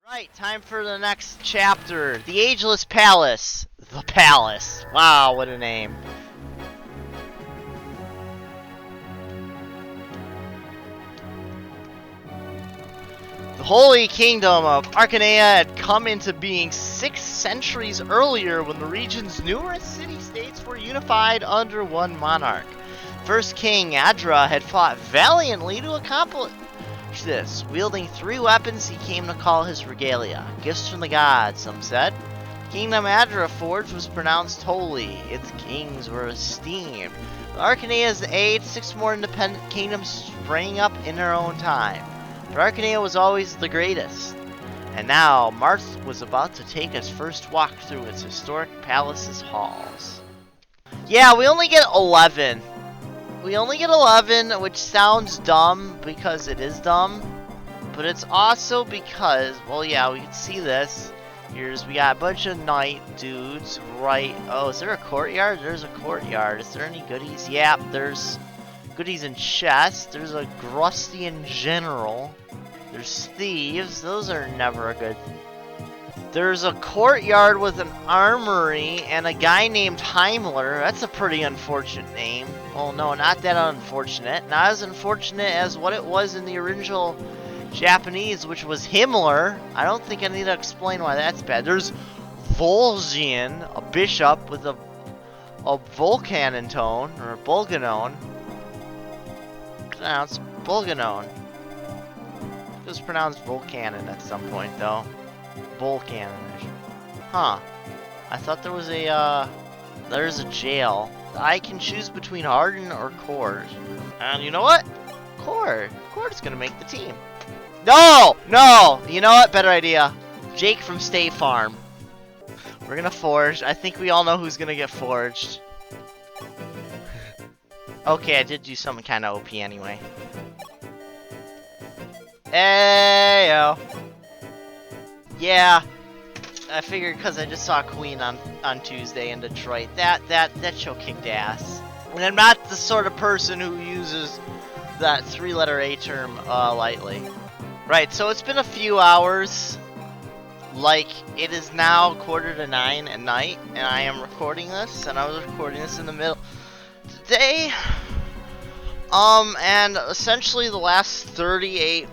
Right, time for the next chapter. The Ageless Palace. The Palace. Wow, what a name. The Holy Kingdom of Arcanea had come into being 6 centuries earlier when the region's numerous city-states were unified under one monarch. First King Adra had fought valiantly to accomplish this. Wielding 3 weapons he came to call his regalia. Gifts from the gods, some said. Kingdom Adra forged was pronounced holy. Its kings were esteemed. With Arcanea's aid, 6 more independent kingdoms sprang up in their own time. But Arcanea was always the greatest. And now, Marth was about to take his first walk through its historic palace's halls. Yeah, we only get 11. We only get 11, which sounds dumb because it is dumb. But it's also because, well, yeah, we can see this. We got a bunch of knight dudes, right? Oh, is there a courtyard? There's a courtyard. Is there any goodies? Yeah, there's goodies in chests. There's a Grustian general. There's thieves. Those are never a good. There's a courtyard with an armory and a guy named Heimler. That's a pretty unfortunate name. Well, no, not that unfortunate. Not as unfortunate as what it was in the original Japanese, which was Himmler. I don't think I need to explain why that's bad. There's Volzian, a bishop with a Volcanon tone, or a Bulganon. Pronounced Bulganon. It was pronounced Volcanon at some point, though. Volcanon. Huh. I thought there was there's a jail. I can choose between Harden or Cord. And you know what? Cord. Cord's gonna make the team. No! No! You know what? Better idea. Jake from State Farm. We're gonna forge. I think we all know who's gonna get forged. Okay, I did do something kind of OP anyway. Ayo. Yeah. I figured because I just saw Queen on Tuesday in Detroit. That show kicked ass. And I'm not the sort of person who uses that 3-letter A term lightly. Right, so it's been a few hours. Like, it is now 8:45 at night, and I am recording this, and I was recording this in the middle today. And essentially the last 38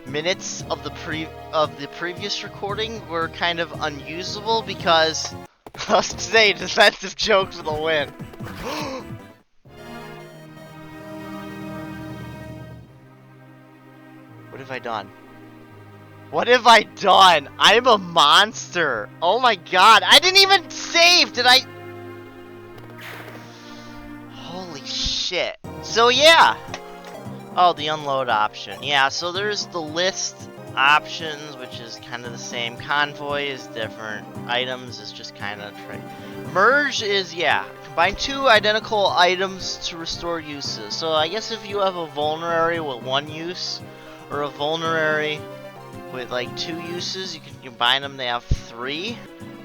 minutes of the previous recording were kind of unusable because let's say defensive joke for the win. What have I done? What have I done? I'm a monster. Oh my god. I didn't even save. Did I? Holy shit. So yeah. Oh, the unload option. Yeah, so there's the list options, which is kind of the same. Convoy is different. Items is just kind of merge is, yeah, combine 2 identical items to restore uses. So I guess if you have a vulnerary with 1 use, or a vulnerary with like 2 uses, you can combine them, they have 3.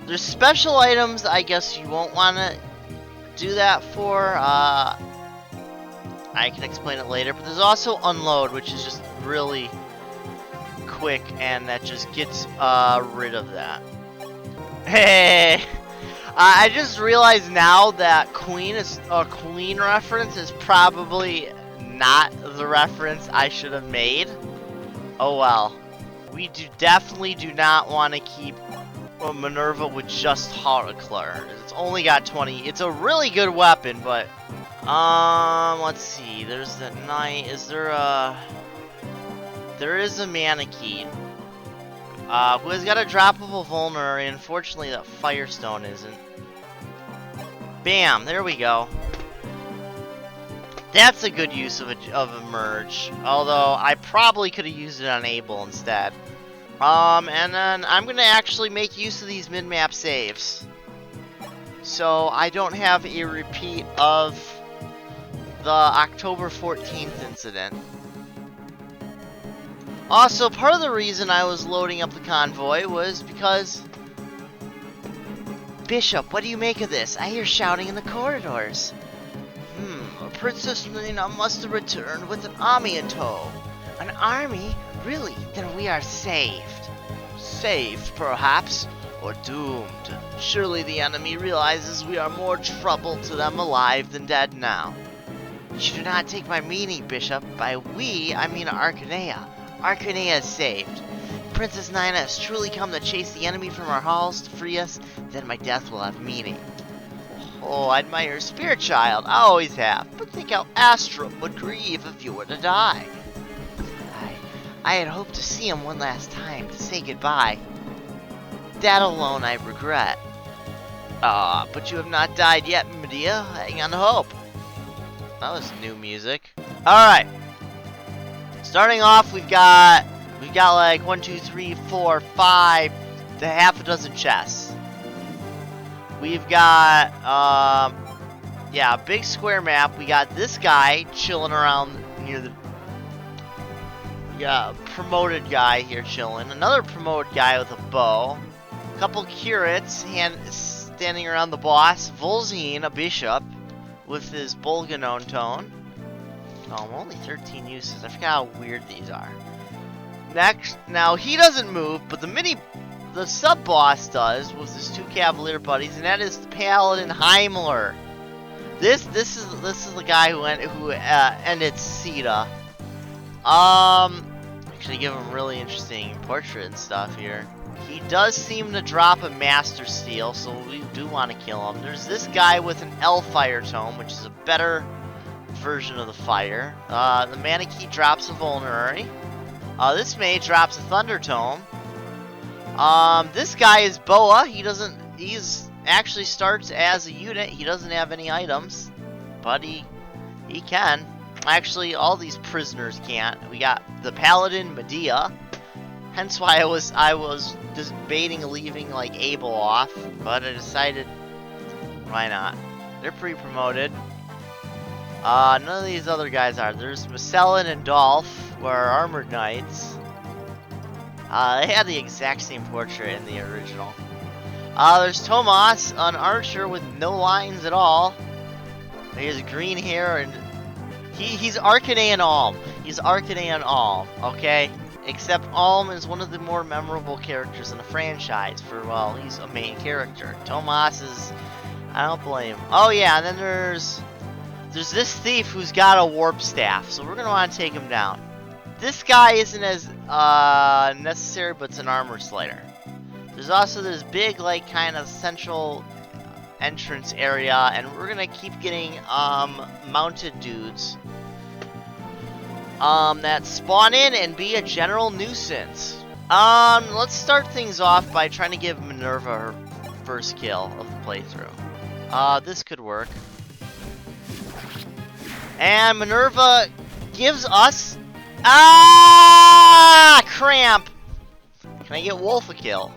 There's special items I guess you won't want to do that for. I can explain it later, but there's also unload, which is just really quick, and that just gets rid of that. Hey, I just realized now that Queen reference is probably not the reference I should have made. Oh well. We definitely do not want to keep Minerva with just Horicler. It's only got 20. It's a really good weapon, but let's see. There's the knight. Is there a? There is a mannequin. Who has got a droppable vulnerary. Unfortunately, that Firestone isn't. Bam! There we go. That's a good use of a merge. Although I probably could have used it on Abel instead. And then I'm gonna actually make use of these mid-map saves, so I don't have a repeat of the October 14th incident. Also, part of the reason I was loading up the convoy was because... Bishop, what do you make of this? I hear shouting in the corridors. Princess Nina must have returned with an army in tow. An army? Really? Then we are saved. Saved, perhaps, or doomed. Surely the enemy realizes we are more trouble to them alive than dead now. You do not take my meaning, Bishop. By we, I mean Arcanea. Arcanea is saved. Princess Nina has truly come to chase the enemy from our halls to free us, then my death will have meaning. Oh, I admire your spirit, child. I always have. But think how Astrum would grieve if you were to die. I had hoped to see him one last time, to say goodbye. That alone I regret. But you have not died yet, Medea. Hang on to hope. That was new music. Alright. Starting off, we've got like 1, 2, 3, 4, 5 to half a dozen chests. We've got yeah, a big square map. We got this guy chilling around near the promoted guy here chilling. Another promoted guy with a bow. A couple curates standing around the boss. Volzine, a bishop, with his Bolganon tone. Oh, only 13 uses. I forgot how weird these are. Next, now he doesn't move, but the sub-boss does with his 2 cavalier buddies, and that is the Paladin Heimler. This is the guy who ended Sita. Actually give him really interesting portrait and stuff here. He does seem to drop a Master Steel, so we do want to kill him. There's this guy with an L-Fire Tome, which is a better version of the fire. The Manakee drops a Vulnerary. This mage drops a Thunder Tome. This guy is Boa. He's actually starts as a unit. He doesn't have any items, but he can. Actually, all these prisoners can't. We got the Paladin Medea. Hence why I was debating leaving like Abel off, but I decided why not. They're pre-promoted. None of these other guys are. There's Marcellin and Dolph, who are armored knights. They had the exact same portrait in the original. There's Tomas, an archer with no lines at all. He has green hair and he's Arcanean Alm. He's Arcanean Alm, okay? Except Alm is one of the more memorable characters in the franchise for, well, he's a main character. Tomas is, I don't blame him. Oh yeah, and then there's this thief who's got a warp staff, so we're gonna want to take him down. This guy isn't as necessary, but it's an armor slider. There's also this big, like, kind of central entrance area, and we're gonna keep getting mounted dudes that spawn in and be a general nuisance. Let's start things off by trying to give Minerva her first kill of the playthrough. This could work. And Minerva gives us cramp. Can I get Wolf a kill?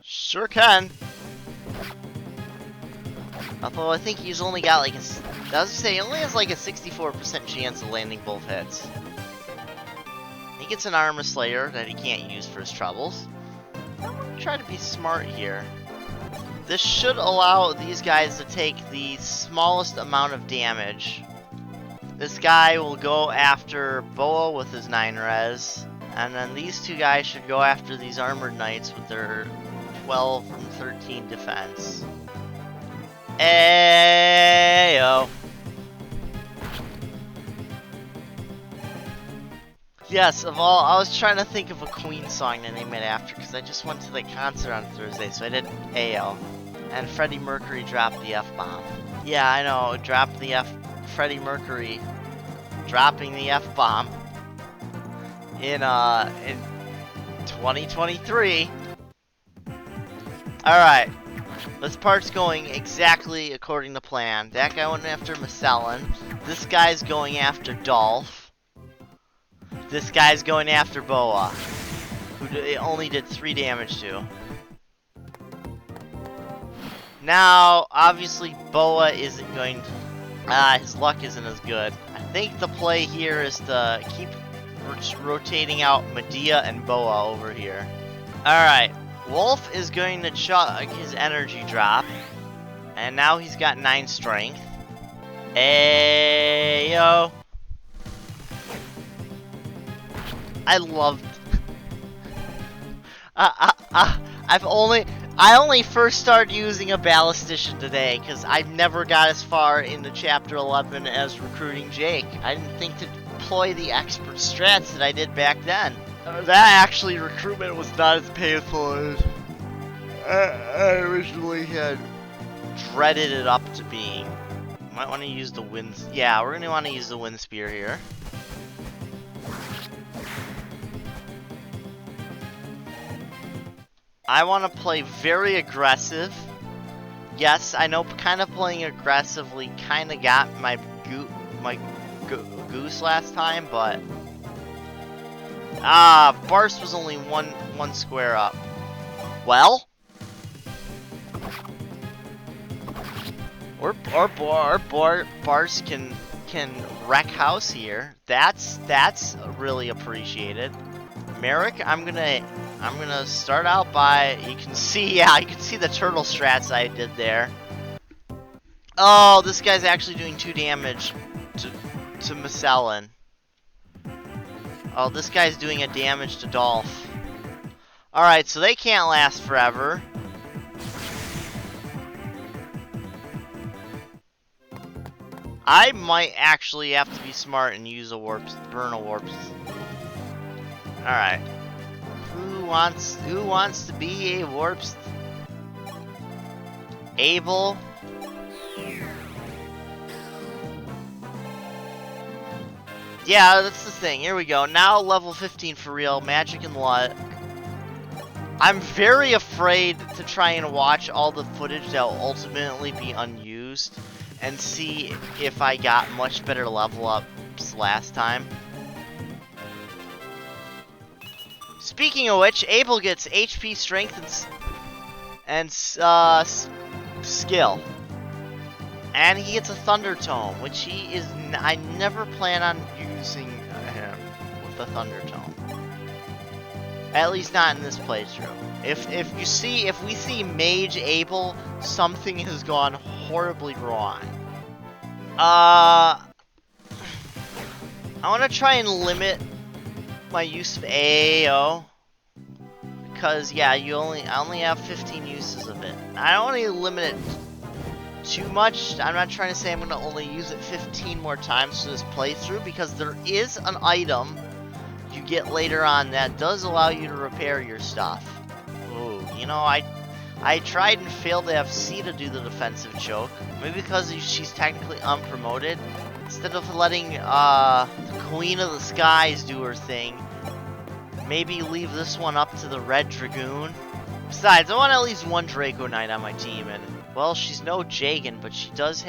Sure can. Although I think he's only got like he only has like a 64% chance of landing both hits. He gets an armor slayer that he can't use for his troubles. I'm gonna try to be smart here. This should allow these guys to take the smallest amount of damage. This guy will go after Boa with his 9 res, and then these 2 guys should go after these armored knights with their 12 from 13 defense. Ayo. Yes, of all, I was trying to think of a Queen song to name it after, because I just went to the concert on Thursday, so I did Ayo. And Freddie Mercury dropped the F-bomb. Yeah, I know, dropped the Freddie Mercury dropping the F-bomb in 2023. Alright. This part's going exactly according to plan. That guy went after Marcellin. This guy's going after Dolph. This guy's going after Boa, who it only did 3 damage to. Now, obviously, Boa isn't going to... his luck isn't as good. I think the play here is to keep rotating out Medea and Boa over here. Alright. Wolf is going to chug his energy drop, and now he's got 9 strength. Ayo. I loved. I only first started using a ballistician today because I never got as far into Chapter 11 as recruiting Jake. I didn't think to deploy the expert strats that I did back then. That actually recruitment was not as painful as I originally had dreaded it up to being. Might want to use the wind. Yeah, we're gonna want to use the wind spear here. I want to play very aggressive. Yes, I know kind of playing aggressively kind of got my goose last time, but Barst was only one square up. Well, or Barst can wreck house here. That's really appreciated. Merrick, I'm gonna start out by, you can see the turtle strats I did there. Oh, this guy's actually doing 2 damage to Macellin. Oh, this guy's doing a damage to Dolph. Alright, so they can't last forever. I might actually have to be smart and use a burn a warp. Alright. Who wants to be a warps? Abel. Yeah, that's the thing. Here we go. Now level 15 for real. Magic and luck. I'm very afraid to try and watch all the footage that will ultimately be unused and see if I got much better level ups last time. Speaking of which, Abel gets HP, strength, and skill. And he gets a Thunder Tome, which he is. I never plan on using him with a Thunder Tome. At least not in this playthrough. If we see Mage Abel, something has gone horribly wrong. I want to try and limit my use of AAO, because yeah, I only have 15 uses of it. I don't want to limit it too much. I'm not trying to say I'm going to only use it 15 more times for this playthrough, because there is an item you get later on that does allow you to repair your stuff. Ooh, you know, I tried and failed to have C to do the defensive choke, maybe because she's technically unpromoted. Instead of letting the Queen of the Skies do her thing, maybe leave this one up to the Red Dragoon. Besides, I want at least one Draco Knight on my team, and well, she's no Jagan, but she does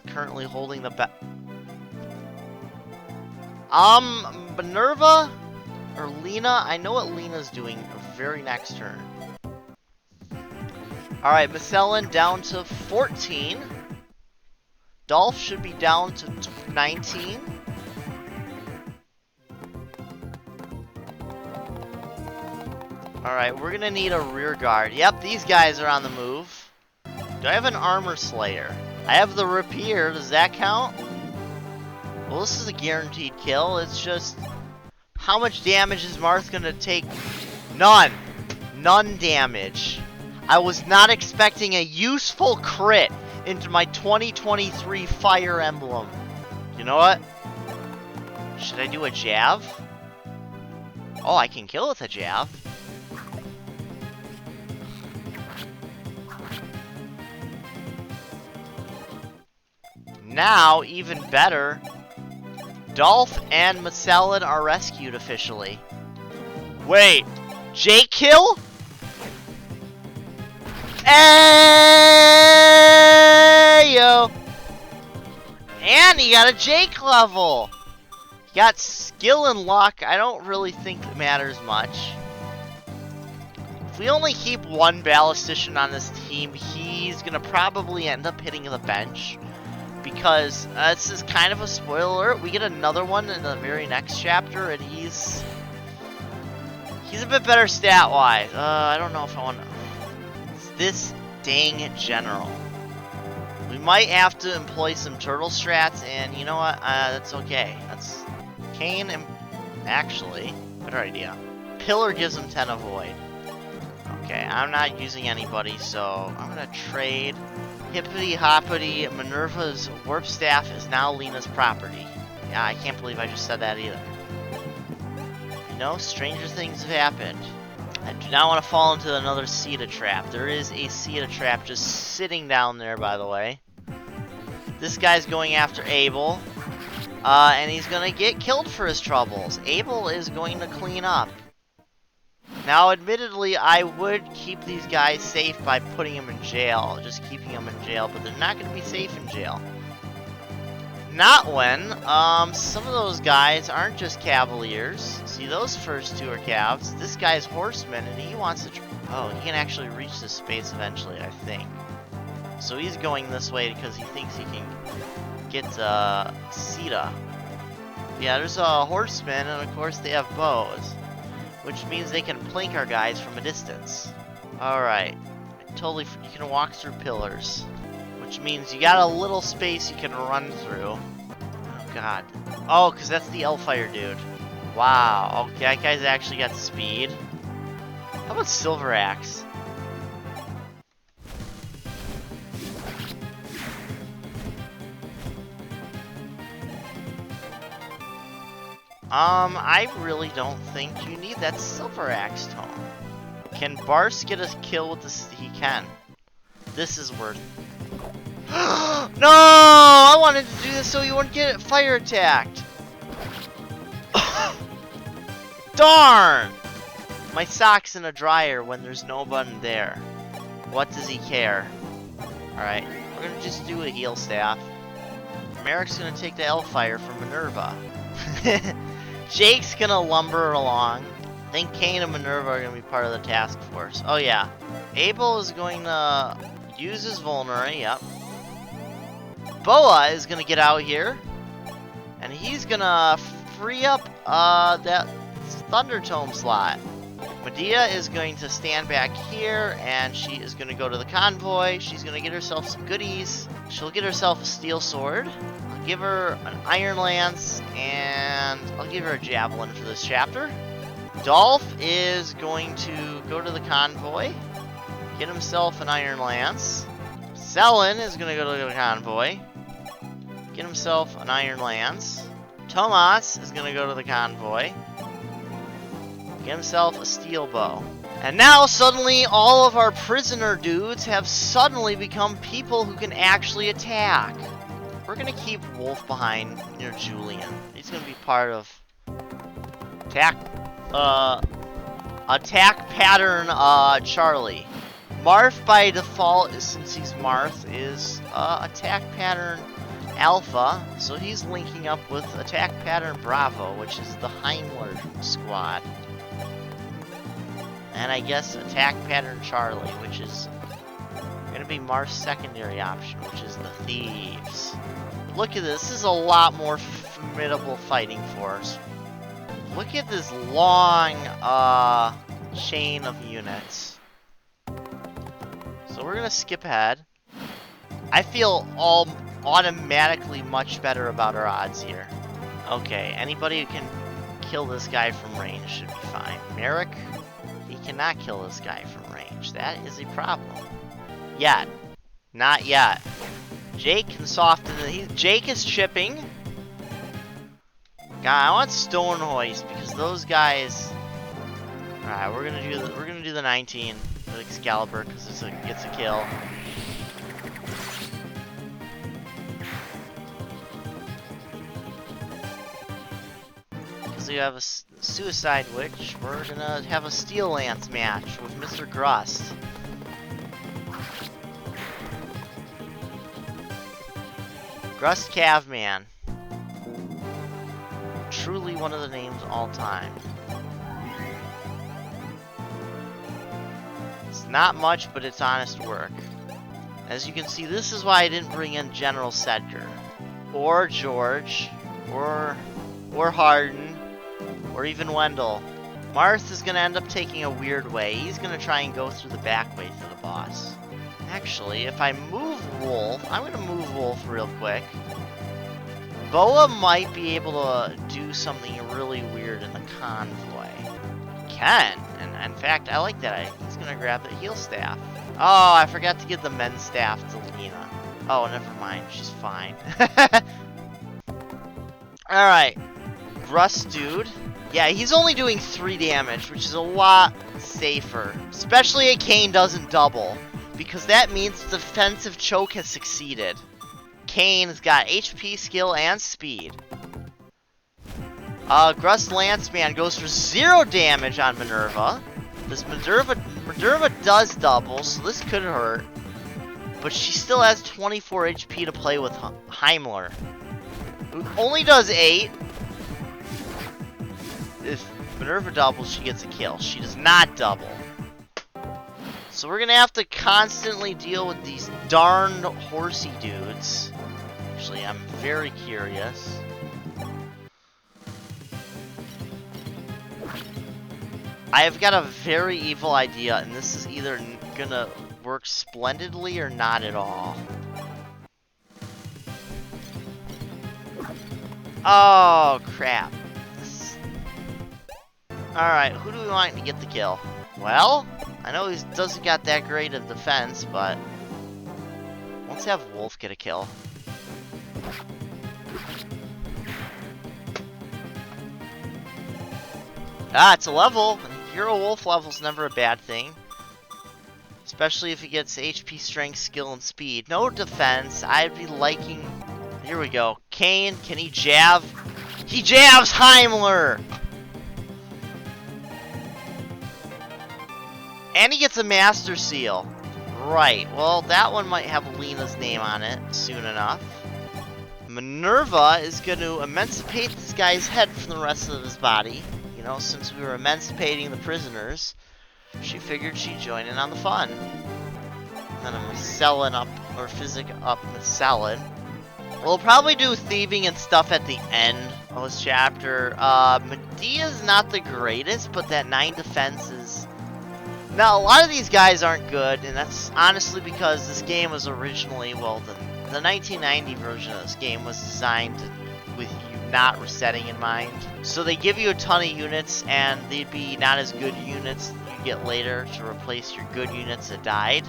currently holding the Minerva or Lena? I know what Lena's doing very next turn. Alright, Macellin down to 14. Dolph should be down to 19. Alright, we're gonna need a rear guard. Yep, these guys are on the move. Do I have an armor slayer? I have the rapier. Does that count? Well, this is a guaranteed kill. It's just, how much damage is Marth gonna take? None. None damage. I was not expecting a useful crit into my 2023 Fire Emblem. You know what? Should I do a Jav? Oh, I can kill with a Jav. Now, even better, Dolph and Macellin are rescued officially. Wait, Jake kill? Hey yo! And he got a Jake level! He got skill and luck. I don't really think it matters much. If we only keep one ballistician on this team, he's gonna probably end up hitting the bench. Because this is kind of a spoiler alert. We get another one in the very next chapter, and he's a bit better stat-wise. I don't know if I want to. It's this dang general. We might have to employ some turtle strats, and you know what? That's okay. That's Kane, and actually, Better idea. Pillar gives him 10 avoid. Okay, I'm not using anybody, so I'm gonna trade. Hippity hoppity, Minerva's warp staff is now Lena's property. Yeah, I can't believe I just said that either. You know, stranger things have happened. I do not want to fall into another Sita trap. There is a Sita trap just sitting down there, by the way. This guy's going after Abel. And he's gonna get killed for his troubles. Abel is going to clean up. Now, admittedly, I would keep these guys safe by putting them in jail. Just keeping them in jail, but they're not gonna be safe in jail. Not when, some of those guys aren't just cavaliers. See, those first two are calves. This guy's horseman, and he wants to... Oh, he can actually reach this space eventually, I think. So he's going this way because he thinks he can get, Sita. Yeah, there's a horseman, and of course they have bows. Which means they can plink our guys from a distance. Alright. You can walk through pillars. Which means you got a little space you can run through. Oh, God. Oh, because that's the Hellfire dude. Wow. Okay, that guy's actually got speed. How about Silver Axe? I really don't think you need that Silver Axe tome. Can Bars get a kill with this? He can. This is worth... No! I wanted to do this so you wouldn't get fire attacked. Darn! My sock's in a dryer when there's no button there. What does he care? Alright, we're gonna just do a heal staff. Merrick's gonna take the Hellfire from Minerva. Jake's gonna lumber along. I think Kane and Minerva are gonna be part of the task force. Oh yeah. Abel is going to use his vulnerary, yep. Boa is gonna get out here. And he's gonna free up that Thunder Tome slot. Medea is going to stand back here, and she is going to go to the convoy. She's going to get herself some goodies. She'll get herself a steel sword. I'll give her an iron lance, and I'll give her a javelin for this chapter. Dolph is going to go to the convoy, get himself an iron lance. Zelen is going to go to the convoy, get himself an iron lance. Tomas is going to go to the convoy, get himself a steel bow. And now suddenly all of our prisoner dudes have suddenly become people who can actually attack. We're gonna keep Wolf behind near Julian. He's gonna be part of attack pattern Charlie. Marth by default, since he's Marth, is attack pattern Alpha, so he's linking up with attack pattern Bravo, which is the Heimler squad. And I guess attack pattern Charlie, which is going to be Marth's secondary option, which is the Thieves. Look at this. This is a lot more formidable fighting force. Look at this long chain of units. So we're going to skip ahead. I feel automatically much better about our odds here. Okay, anybody who can kill this guy from range should be fine. Merrick, he cannot kill this guy from range. That is a problem. Yet. Not yet. Jake can soften it. Jake is chipping. God, I want Stone Hoist because those guys. Alright, we're gonna do the 19 with Excalibur because it gets a kill. Because we have a Suicide Witch, we're gonna have a Steel Lance match with Mr. Grust. Grust Cavman. Truly one of the names all time. It's not much, but it's honest work. As you can see, this is why I didn't bring in General Sedger. Or George. Or Hardin. Or even Wendell. Marth is going to end up taking a weird way. He's going to try and go through the back way to the boss. Actually, if I move Wolf, I'm going to move Wolf real quick. Boa might be able to do something really weird in the convoy. can. And in fact, I like that. He's gonna grab the heal staff. Oh, I forgot to give the men's staff to Lena. Oh, never mind. She's fine. Alright. Rust dude. Yeah, he's only doing 3 damage, which is a lot safer. Especially if Kane doesn't double. Because that means the defensive choke has succeeded. Kane's got HP, skill, and speed. Grust Lanceman goes for 0 damage on Minerva. This Minerva does double, so this could hurt. But she still has 24 HP to play with Heimler, who only does 8. If Minerva doubles, she gets a kill. She does not double. So we're gonna have to constantly deal with these darn horsey dudes. Actually, I'm very curious. I have got a very evil idea, and this is either gonna work splendidly or not at all. Oh, crap. Alright, who do we want to get the kill? Well, I know he doesn't got that great of defense, but let's have Wolf get a kill. Ah, it's a level. Hero Wolf level's never a bad thing. Especially if he gets HP, strength, skill, and speed. No defense. I'd be liking... Here we go. Kane, can he jab? He jabs Heimler! And he gets a Master Seal. Right. Well, that one might have Lena's name on it soon enough. Minerva is going to emancipate this guy's head from the rest of his body. You know, since we were emancipating the prisoners, she figured she'd join in on the fun. And I'm selling up, or physic up selling. We'll probably do thieving and stuff at the end of this chapter. Medea's not the greatest, but that 9 defense is... Now, a lot of these guys aren't good, and that's honestly because this game was originally, well, the 1990 version of this game was designed with you not resetting in mind. So they give you a ton of units, and they'd be not as good units that you get later to replace your good units that died.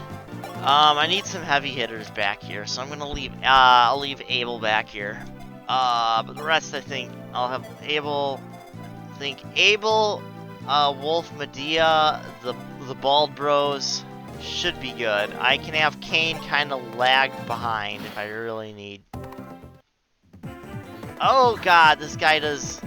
I need some heavy hitters back here, so I'm gonna leave. I'll leave Abel back here. But the rest, I think I'll have Abel. Wolf, Medea, the Bald Bros should be good. I can have Kane kind of lag behind if I really need. Oh God, this guy does.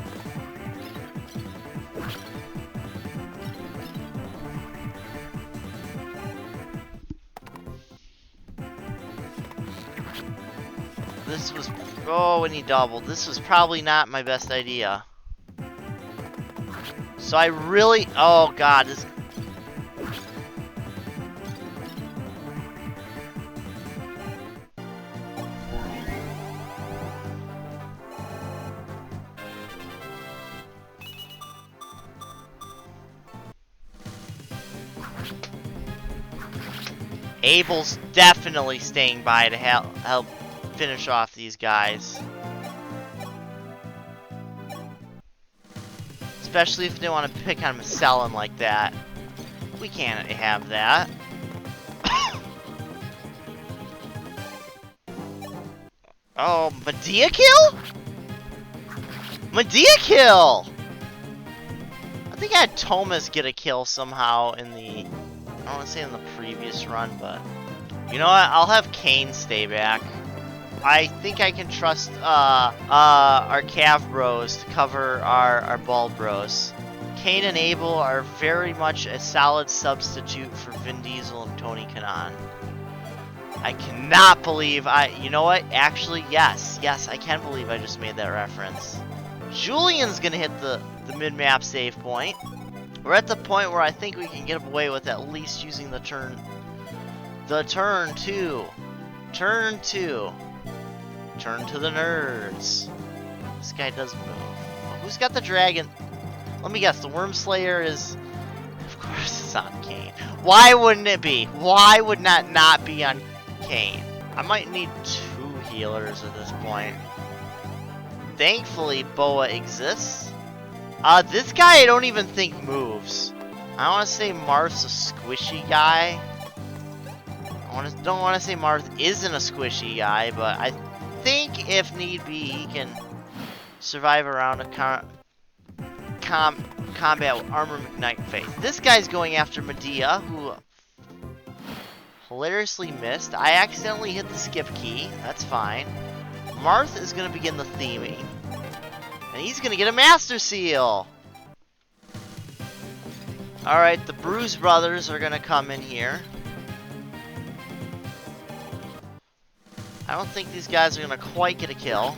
This was, oh, and he doubled. This was probably not my best idea. So I really, oh God, this. Abel's definitely staying by to help finish off these guys. Especially if they want to pick on Massellin like that. We can't have that. Oh, Medea kill? Medea kill! I think I had Thomas get a kill somehow in the... I don't want to say in the previous run, but... You know what? I'll have Kane stay back. I think I can trust our Cav Bros to cover our Bald Bros. Kane and Abel are very much a solid substitute for Vin Diesel and Tony Kanaan. I cannot believe you know what? Actually, yes, I can believe I just made that reference. Julian's gonna hit the mid-map save point. We're at the point where I think we can get away with at least using the turn 2. Turn 2. Turn to the nerds. This guy does move. Well, who's got the dragon? Let me guess, the Worm Slayer is... Of course it's on Kane. Why wouldn't it be? Why would not be on Kane? I might need 2 healers at this point. Thankfully, Boa exists. This guy I don't even think moves. I want to say Marth's a squishy guy. Don't want to say Marth isn't a squishy guy, but I think if need be, he can survive around a combat with Armor McKnight Faith. This guy's going after Medea, who hilariously missed. I accidentally hit the skip key. That's fine. Marth is going to begin the theming. And he's going to get a Master Seal. Alright, the Bruise Brothers are going to come in here. I don't think these guys are going to quite get a kill.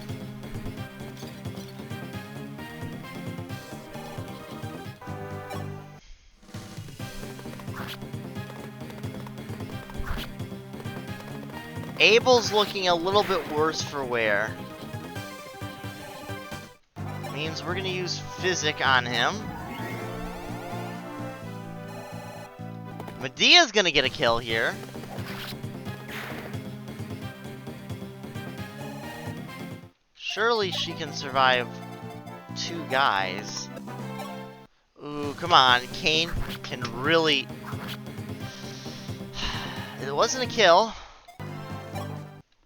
Abel's looking a little bit worse for wear. Means we're going to use Physic on him. Medea's going to get a kill here. Surely she can survive 2 guys. Ooh, come on. Kane can really... It wasn't a kill.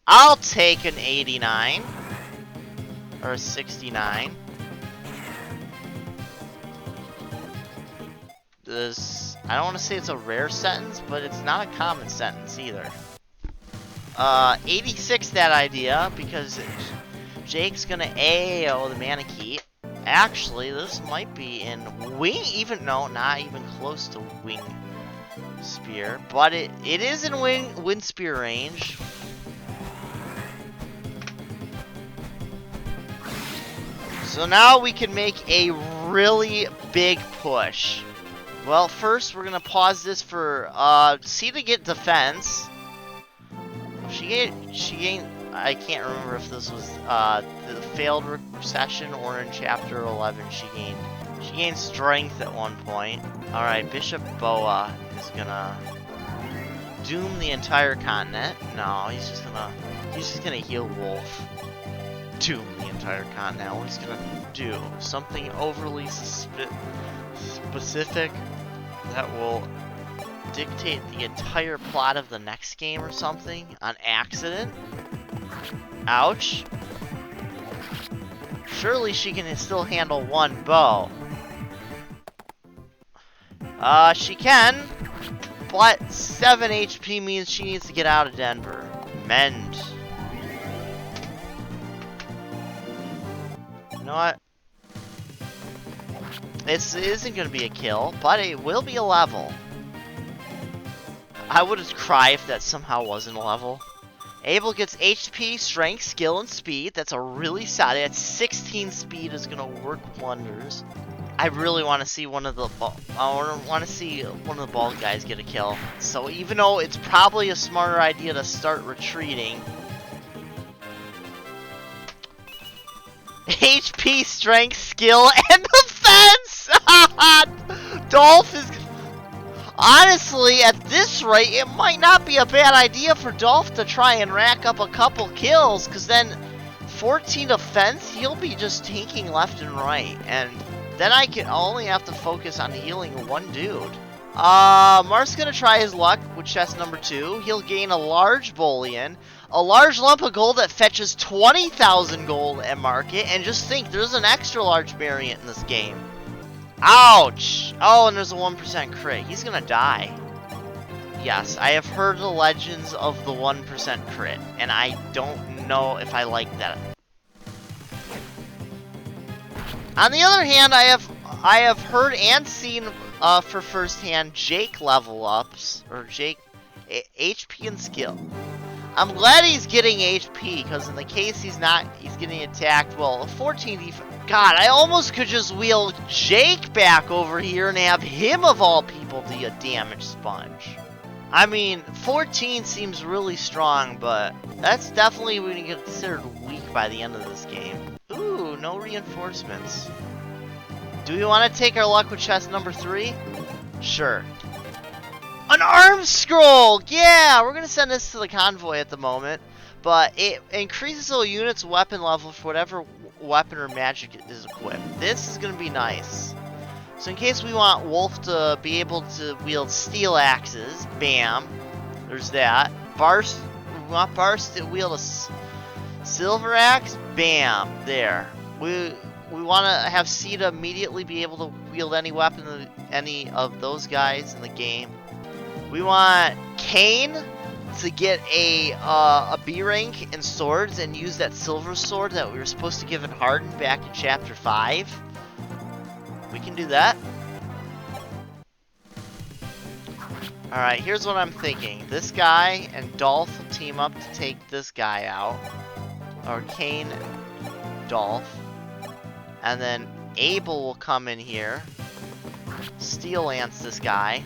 I'll take an 89. Or a 69. I don't want to say it's a rare sentence, but it's not a common sentence either. 86 that idea, because Jake's gonna AO the Manakee. Actually, this might be in Wing, no, not even close to Wing Spear, but it is in Wind Spear range. So now we can make a really big push. Well, first we're gonna pause this for C to get defense. She gained. I can't remember if this was the failed recession or in chapter 11. She gained strength at one point. All right, Bishop Boa is gonna doom the entire continent. No, he's just gonna heal Wolf. Doom the entire continent. What he's gonna do? Something overly specific that will dictate the entire plot of the next game or something on accident. Ouch. Surely she can still handle 1 bow. She can, but 7 HP means she needs to get out of Denver. Mend. You know what? This isn't going to be a kill, but it will be a level. I would cry if that somehow wasn't a level. Abel gets HP, Strength, Skill, and Speed. That's a really solid. That's 16 speed is going to work wonders. I really want to see one of the bald guys get a kill. So even though it's probably a smarter idea to start retreating, HP, Strength, Skill, and Defense! Dolph is... Honestly, at this rate, it might not be a bad idea for Dolph to try and rack up a couple kills, because then 14 defense, he'll be just tanking left and right, and then I'll only have to focus on healing 1 dude. Mark's gonna try his luck with chest number 2. He'll gain a large bullion, a large lump of gold that fetches 20,000 gold at market, and just think, there's an extra large variant in this game. Ouch! Oh, and there's a 1% crit. He's gonna die. Yes, I have heard the legends of the 1% crit, and I don't know if I like that. On the other hand, I have heard and seen for firsthand Jake level ups, or Jake HP and skill. I'm glad he's getting HP, because in the case he's getting attacked, well, 14 defense. God, I almost could just wheel Jake back over here and have him, of all people, be a damage sponge. I mean, 14 seems really strong, but that's definitely going to get considered weak by the end of this game. Ooh, no reinforcements. Do we want to take our luck with chest number 3? Sure. An arm scroll! Yeah, we're going to send this to the convoy at the moment, but it increases a unit's weapon level for whatever weapon or magic is equipped. This is going to be nice. So in case we want Wolf to be able to wield steel axes, bam, there's that. Barst, we want Barst to wield a silver axe, bam, there. We want to have Sita immediately be able to wield any weapon, any of those guys in the game. We want Kane to get a B rank in swords and use that silver sword that we were supposed to give in Harden back in Chapter 5. We can do that. Alright, here's what I'm thinking. This guy and Dolph will team up to take this guy out. Or Kane, Dolph. And then Abel will come in here. Steel Lance this guy.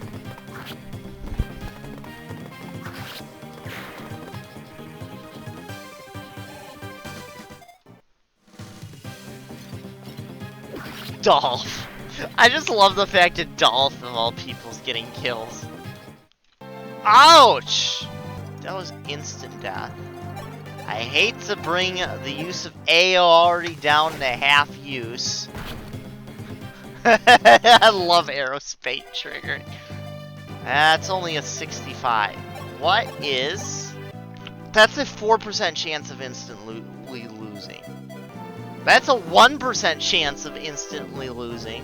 Dolph. I just love the fact that Dolph, of all people, is getting kills. Ouch! That was instant death. I hate to bring the use of AO already down to half use. I love aerospace trigger. That's only a 65. What is... That's a 4% chance of instantly losing. That's a 1% chance of instantly losing.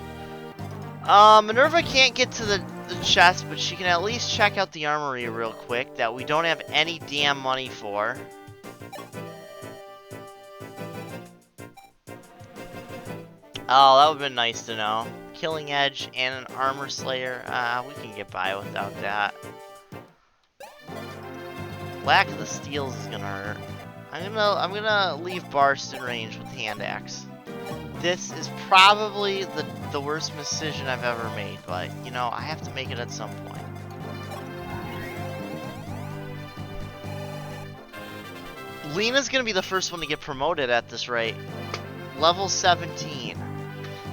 Minerva can't get to the chest, but she can at least check out the armory real quick that we don't have any damn money for. Oh, that would've been nice to know. Killing Edge and an Armor Slayer. We can get by without that. Lack of the steals is gonna hurt. I'm gonna leave Barst in range with Hand Axe. This is probably the worst decision I've ever made, but you know, I have to make it at some point. Lena's gonna be the first one to get promoted at this rate. Level 17.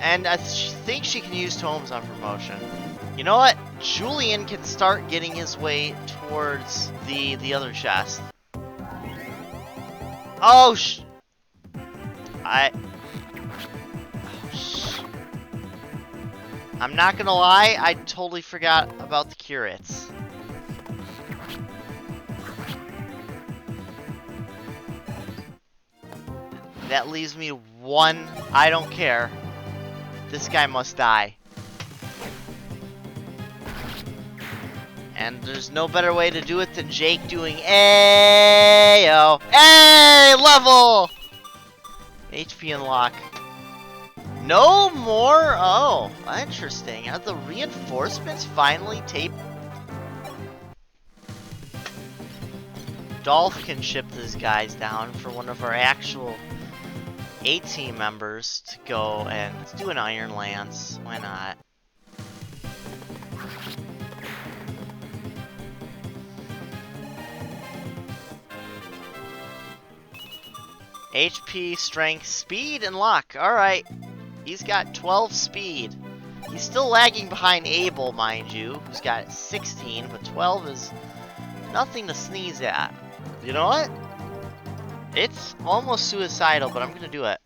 And I think she can use tomes on promotion. You know what? Julian can start getting his way towards the other chest. Oh, I'm not gonna lie, I totally forgot about the curates. That leaves me one. I don't care. This guy must die. And there's no better way to do it than Jake doing Ayo. Hey, level! HP unlock. No more? Oh, interesting. Are the reinforcements finally taped? Dolph can ship these guys down for one of our actual A-team members to go and let's do an Iron Lance. Why not? HP, strength, speed, and luck. Alright. He's got 12 speed. He's still lagging behind Abel, mind you, who's got 16, but 12 is nothing to sneeze at. You know what? It's almost suicidal, but I'm gonna do it.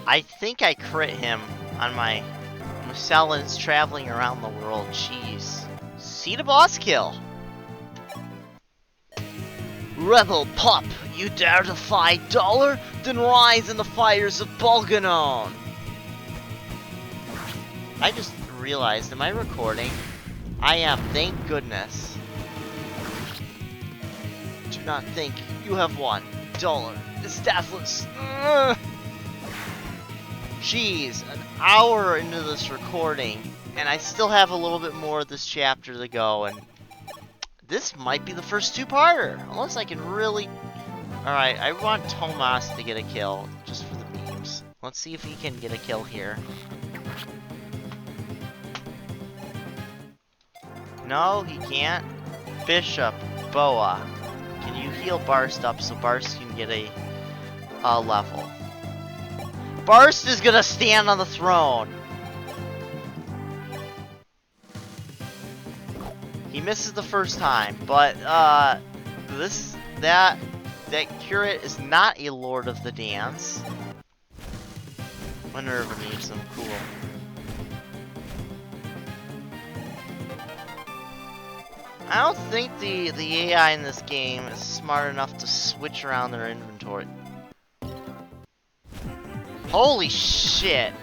I think I crit him on my Musellans traveling around the world. Jeez. See the boss kill. Rebel pup, you dare to fight Dollar? Then rise in the fires of Bolganon. I just realized, am I recording? I am, thank goodness. Do not think you have won. Dollar is deathless. Jeez, an hour into this recording, and I still have a little bit more of this chapter to go, and this might be the first two-parter, unless I can really... Alright, I want Tomas to get a kill, just for the memes. Let's see if he can get a kill here. No, he can't. Bishop, Boa. Can you heal Barst up so Barst can get a level? Barst is gonna stand on the throne. He misses the first time, but this that curate is not a Lord of the Dance. Minerva needs them. Cool. I don't think the AI in this game is smart enough to switch around their inventory. Holy shit.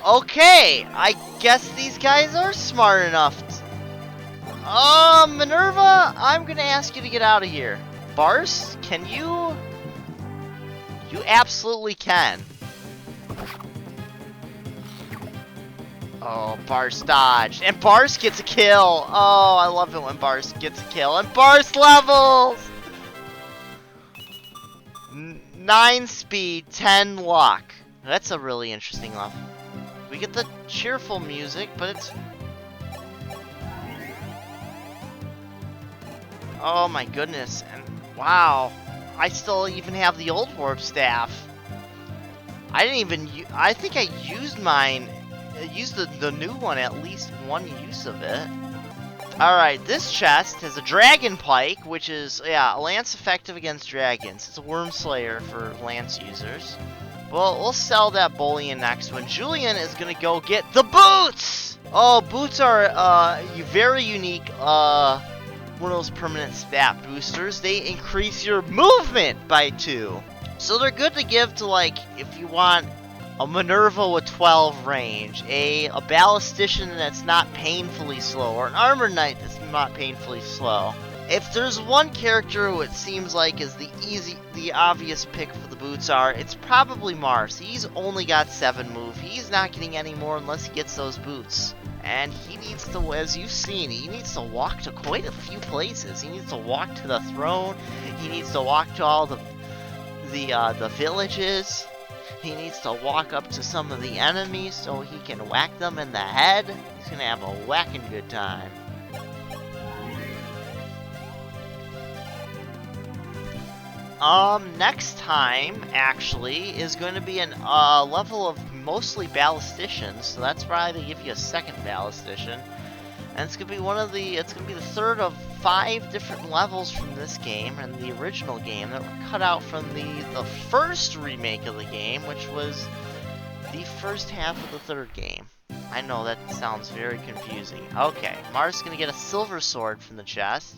Okay, I guess these guys are smart enough. Minerva, I'm gonna ask you to get out of here. Bars, can you? You absolutely can. Oh, Bars dodged. And Bars gets a kill. Oh, I love it when Bars gets a kill. And Bars levels! 9 speed, 10 luck. That's a really interesting level. We get the cheerful music, but it's... Oh my goodness. And wow. I still even have the old warp staff. I didn't even... I think I used mine... Use the new one at least one use of it. Alright, this chest has a dragon pike, which is, yeah, a lance effective against dragons. It's a worm slayer for lance users. Well, we'll sell that bullion next one. Julian is gonna go get the boots! Oh, boots are very unique, one of those permanent stat boosters. They increase your movement by 2. So they're good to give to, like, if you want a Minerva with 12 range, a ballistician that's not painfully slow, or an armor knight that's not painfully slow. If there's one character who it seems like is the obvious pick for the boots it's probably Mars. He's only got 7 move. He's not getting any more unless he gets those boots. And he needs to, as you've seen, he needs to walk to quite a few places. He needs to walk to the throne. He needs to walk to all the villages. He needs to walk up to some of the enemies so he can whack them in the head. He's gonna have a whacking good time. Next time, actually, is going to be an level of mostly ballisticians, so that's why they give you a second ballistician. And it's gonna be it's gonna be the third of 5 different levels from this game and the original game that were cut out from the first remake of the game, which was the first half of the 3rd game. I know that sounds very confusing. Okay, Mars is gonna get a silver sword from the chest.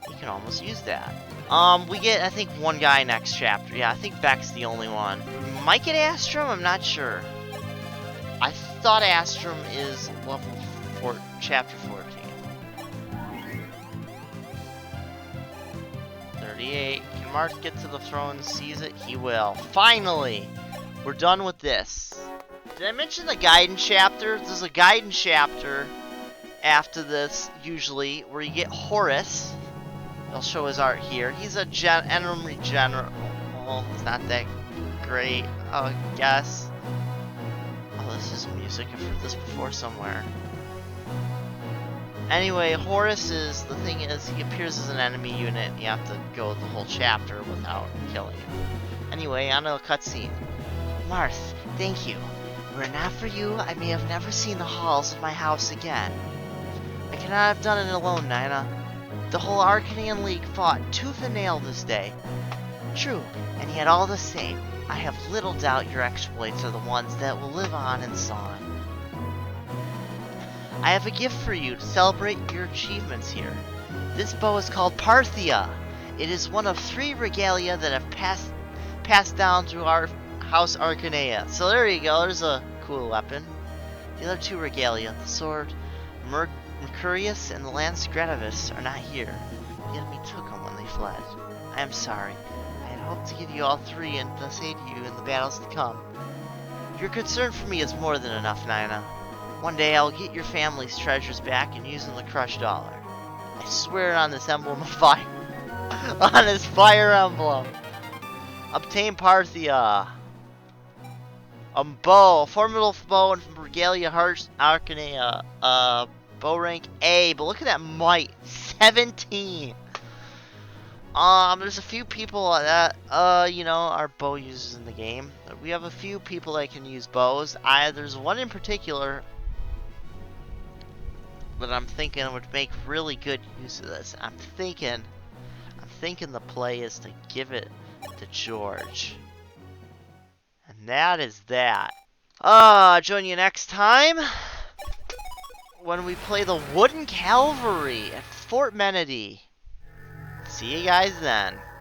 You can almost use that. We get, I think, one guy next chapter. Yeah, I think Beck's the only one. We might get Astrum, I'm not sure. I thought Astrum is level chapter 14. 38. Can Mark get to the throne and seize it? He will. Finally! We're done with this. Did I mention the guidance chapter? There's a guidance chapter after this, usually, where you get Horus. I'll show his art here. He's a enemy general. Oh, it's not that great, I guess. Oh, this is music. I've heard this before somewhere. Anyway, Horus is, the thing is, he appears as an enemy unit, and you have to go the whole chapter without killing him. Anyway, on to a cutscene. Marth, thank you. Were it not for you, I may have never seen the halls of my house again. I cannot have done it alone, Nina. The whole Arcanian League fought tooth and nail this day. True, and yet all the same, I have little doubt your exploits are the ones that will live on in song. I have a gift for you to celebrate your achievements here. This bow is called Parthia. It is one of 3 regalia that have passed down through our house Arcanea. So there you go, there's a cool weapon. The other 2 regalia, the sword Mercurius and the lance Gretavis, are not here. The enemy took them when they fled. I am sorry. I had hoped to give you all 3 and thus aid you in the battles to come. Your concern for me is more than enough, Nina. One day I'll get your family's treasures back and use them to crush dollar. I swear it on this emblem of fire. On this fire emblem. Obtain Parthia. A bow. A formidable bow and from Regalia Hearts Arcanea. Bow rank A. But look at that might. 17. There's a few people that, you know, are bow users in the game. We have a few people that can use bows. There's one in particular. that I'm thinking would make really good use of this. I'm thinking the play is to give it to George. And that is that. Join you next time when we play the Wooden Cavalry at Fort Menedy. See you guys then.